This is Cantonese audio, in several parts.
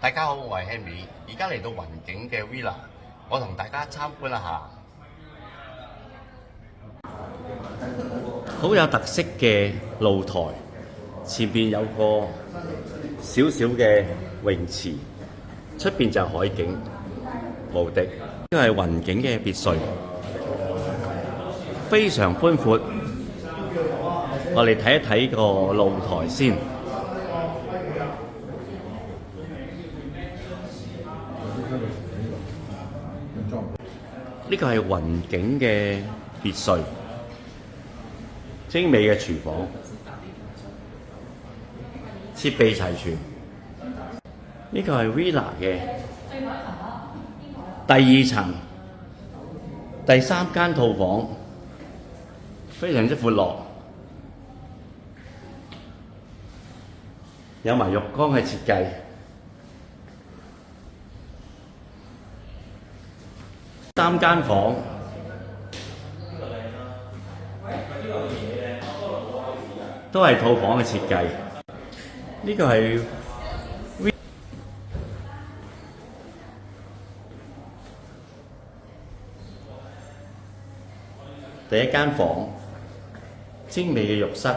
大家好，我係 Henry，而家嚟到雲景嘅 Villa，我同大家參觀一下。好有特色嘅露台，前邊有個小小嘅泳池，出邊就係海景，無敵。呢個係雲景嘅別墅，非常寬闊。我哋睇一睇個露台先。呢個係雲景嘅別墅，精美嘅廚房，設備齊全。呢個係 Villa 嘅第2層，第3間套房，非常之闊落，有埋浴缸嘅設計。3間房，都係套房嘅設計。呢個係第1間房，精美嘅浴室。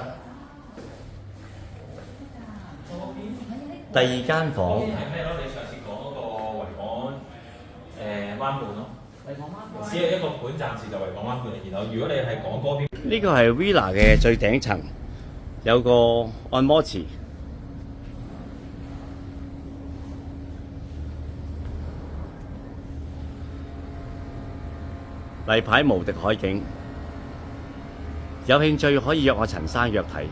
第2間房。係咩咯？你上次講嗰個維港灣畔咯。只係一個盤，暫時就維港灣畔。然後如果你係講嗰邊，呢個係 Villa 嘅最頂層，有個按摩池。例牌無敵海景，有興趣可以約我陳生約睇。